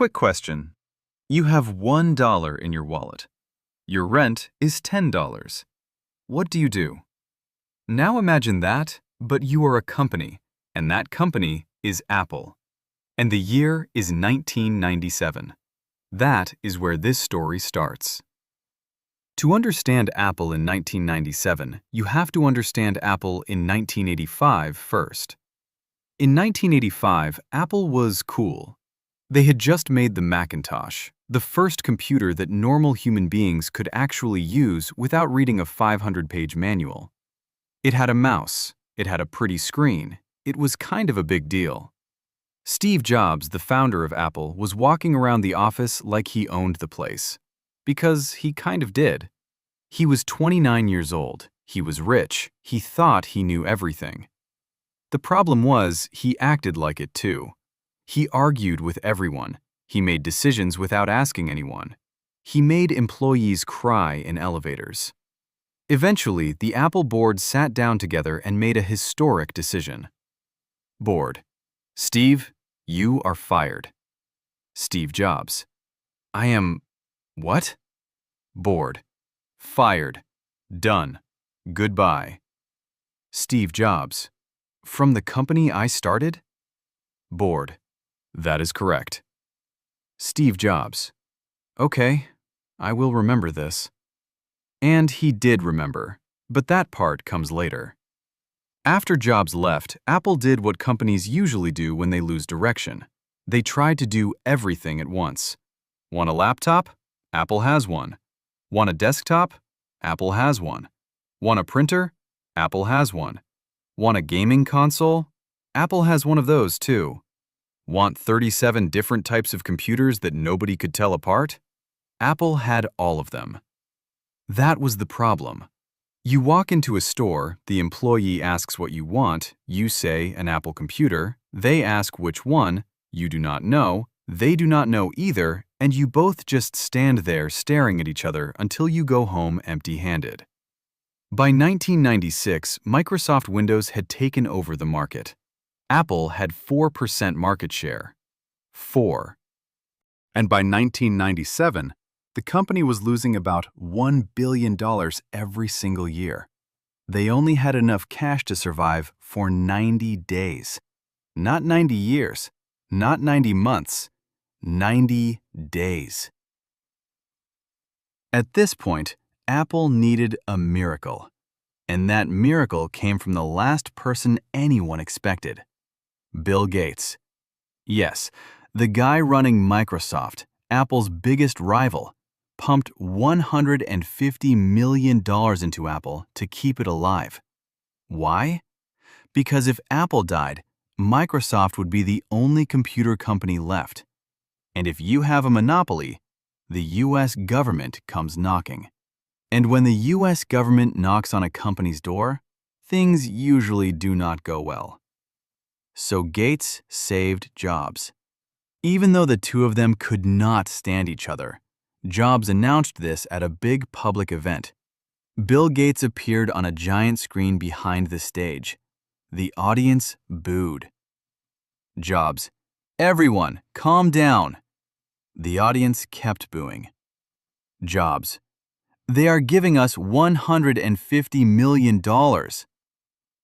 Quick question. You have $1 in your wallet. Your rent is $10. What do you do? Now imagine that, but you are a company, and that company is Apple. And the year is 1997. That is where this story starts. To understand Apple in 1997, you have to understand Apple in 1985 first. In 1985, Apple was cool. They had just made the Macintosh, the first computer that normal human beings could actually use without reading a 500-page manual. It had a mouse, it had a pretty screen, it was kind of a big deal. Steve Jobs, the founder of Apple, was walking around the office like he owned the place. Because he kind of did. He was 29 years old, he was rich, he thought he knew everything. The problem was, he acted like it too. He argued with everyone. He made decisions without asking anyone. He made employees cry in elevators. Eventually, the Apple board sat down together and made a historic decision. Board: Steve, you are fired. Steve Jobs: I am... what? Board: fired. Done. Goodbye. Steve Jobs: from the company I started? Board: that is correct. Steve Jobs: okay, I will remember this. And he did remember, but that part comes later. After Jobs left, Apple did what companies usually do when they lose direction. They tried to do everything at once. Want a laptop? Apple has one. Want a desktop? Apple has one. Want a printer? Apple has one. Want a gaming console? Apple has one of those too. Want 37 different types of computers that nobody could tell apart? Apple had all of them. That was the problem. You walk into a store, the employee asks what you want, you say an Apple computer, they ask which one, you do not know, they do not know either, and you both just stand there staring at each other until you go home empty-handed. By 1996, Microsoft Windows had taken over the market. Apple had 4% market share. 4. And by 1997, the company was losing about $1 billion every single year. They only had enough cash to survive for 90 days. Not 90 years, not 90 months, 90 days. At this point, Apple needed a miracle. And that miracle came from the last person anyone expected. Bill Gates. Yes, the guy running Microsoft, Apple's biggest rival, pumped $150 million into Apple to keep it alive. Why? Because if Apple died, Microsoft would be the only computer company left. And if you have a monopoly, the U.S. government comes knocking. And when the U.S. government knocks on a company's door, things usually do not go well. So Gates saved Jobs. Even though the two of them could not stand each other, Jobs announced this at a big public event. Bill Gates appeared on a giant screen behind the stage. The audience booed. Jobs: everyone, calm down. The audience kept booing. Jobs: they are giving us $150 million.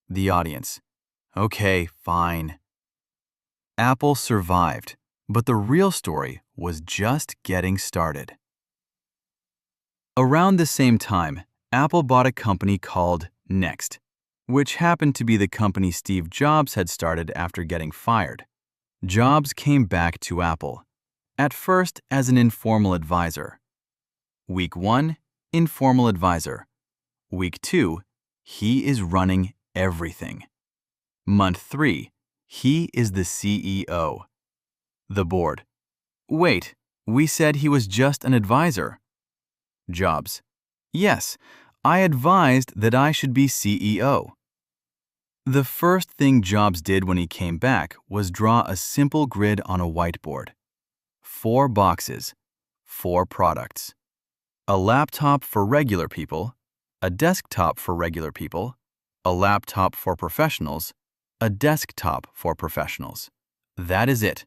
The audience: okay, fine. Apple survived, but the real story was just getting started. Around the same time, Apple bought a company called Next, which happened to be the company Steve Jobs had started after getting fired. Jobs came back to Apple, at first as an informal advisor. Week 1, informal advisor. Week 2, he is running everything. Month 3, he is the CEO. The board: wait, we said he was just an advisor. Jobs: yes, I advised that I should be CEO. The first thing Jobs did when he came back was draw a simple grid on a whiteboard. 4 boxes, 4 products. A laptop for regular people, a desktop for regular people, a laptop for professionals, a desktop for professionals. That is it.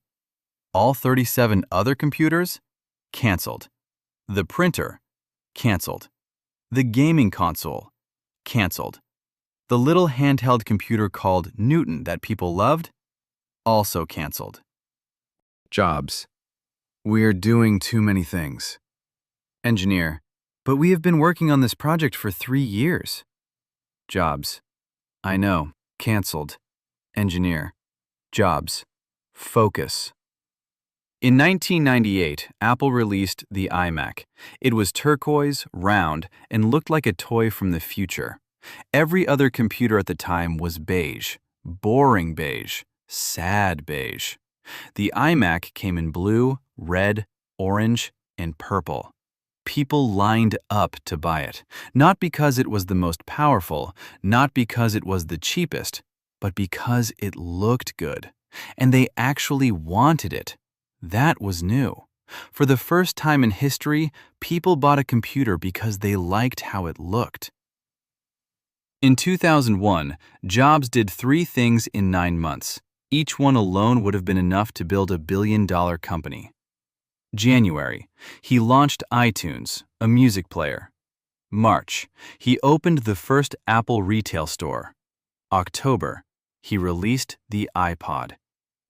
All 37 other computers? Canceled. The printer? Canceled. The gaming console? Canceled. The little handheld computer called Newton that people loved? Also canceled. Jobs. We're doing too many things. Engineer. But we have been working on this project for 3 years. Jobs. I know. Canceled. Engineer. Jobs. Focus. In 1998, Apple released the iMac. It was turquoise, round, and looked like a toy from the future. Every other computer at the time was beige, boring beige, sad beige. The iMac came in blue, red, orange, and purple. People lined up to buy it, not because it was the most powerful, not because it was the cheapest, but because it looked good. And they actually wanted it. That was new. For the first time in history, people bought a computer because they liked how it looked. In 2001, Jobs did 3 things in 9 months. Each one alone would have been enough to build a billion-dollar company. January, he launched iTunes, a music player. March, he opened the first Apple retail store. October, he released the iPod.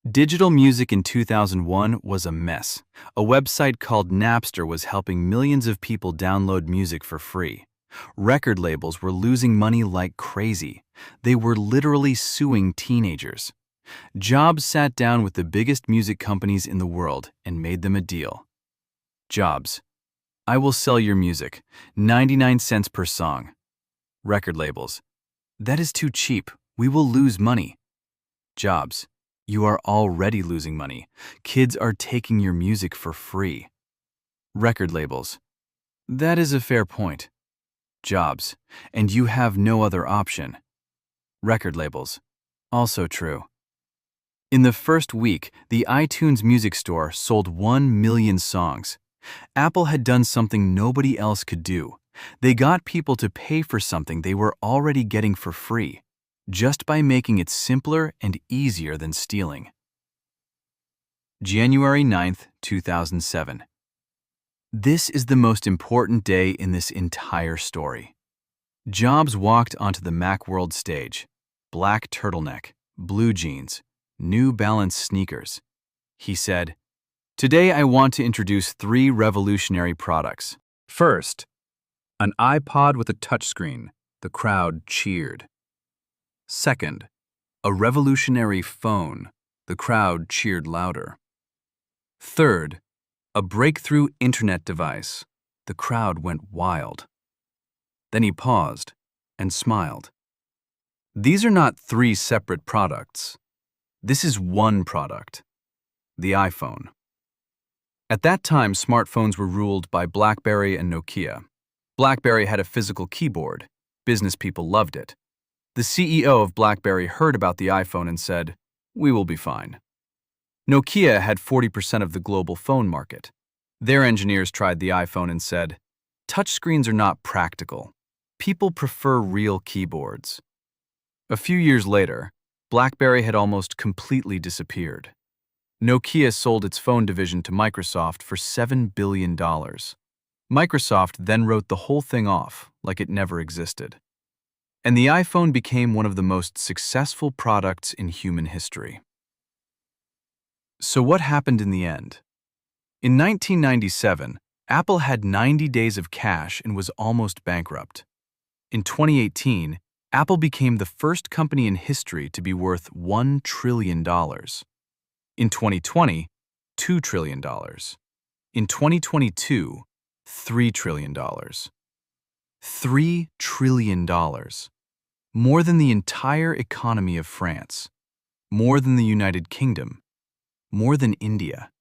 Digital music in 2001 was a mess. A website called Napster was helping millions of people download music for free. Record labels were losing money like crazy. They were literally suing teenagers. Jobs sat down with the biggest music companies in the world and made them a deal. Jobs. I will sell your music, 99 cents per song. Record labels. That is too cheap. We will lose money. Jobs. You are already losing money. Kids are taking your music for free. Record labels. That is a fair point. Jobs. And you have no other option. Record labels. Also true. In the first week, the iTunes Music Store sold 1 million songs. Apple had done something nobody else could do. They got people to pay for something they were already getting for free, just by making it simpler and easier than stealing. January 9th, 2007. This is the most important day in this entire story. Jobs walked onto the Macworld stage. Black turtleneck, blue jeans, New Balance sneakers. He said, "Today I want to introduce 3 revolutionary products. First, an iPod with a touchscreen. The crowd cheered. Second, a revolutionary phone. The crowd cheered louder. Third, a breakthrough internet device. The crowd went wild." Then he paused and smiled. These are not 3 separate products. This is one product, the iPhone. At that time, smartphones were ruled by BlackBerry and Nokia. BlackBerry had a physical keyboard. Business people loved it. The CEO of BlackBerry heard about the iPhone and said, "We will be fine." Nokia had 40% of the global phone market. Their engineers tried the iPhone and said, "Touchscreens are not practical. People prefer real keyboards." A few years later, BlackBerry had almost completely disappeared. Nokia sold its phone division to Microsoft for $7 billion. Microsoft then wrote the whole thing off like it never existed. And the iPhone became one of the most successful products in human history. So what happened in the end? In 1997, Apple had 90 days of cash and was almost bankrupt. In 2018, Apple became the first company in history to be worth $1 trillion. In 2020, $2 trillion. In 2022, $3 trillion. $3 trillion. More than the entire economy of France. More than the United Kingdom. More than India.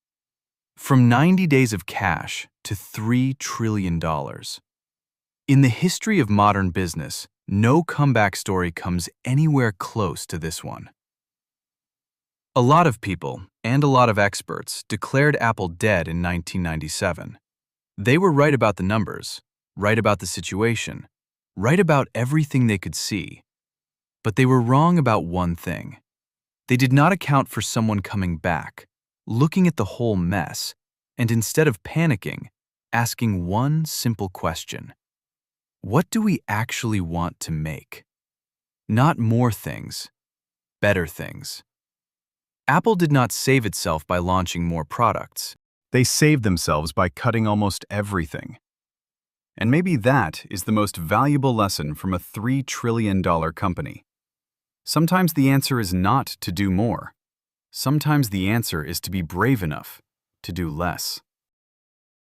From 90 days of cash to $3 trillion. In the history of modern business, no comeback story comes anywhere close to this one. A lot of people, and a lot of experts, declared Apple dead in 1997. They were right about the numbers, right about the situation, right about everything they could see. But they were wrong about one thing. They did not account for someone coming back, looking at the whole mess, and instead of panicking, asking one simple question. What do we actually want to make? Not more things, better things. Apple did not save itself by launching more products. They saved themselves by cutting almost everything. And maybe that is the most valuable lesson from a $3 trillion company. Sometimes the answer is not to do more. Sometimes the answer is to be brave enough to do less.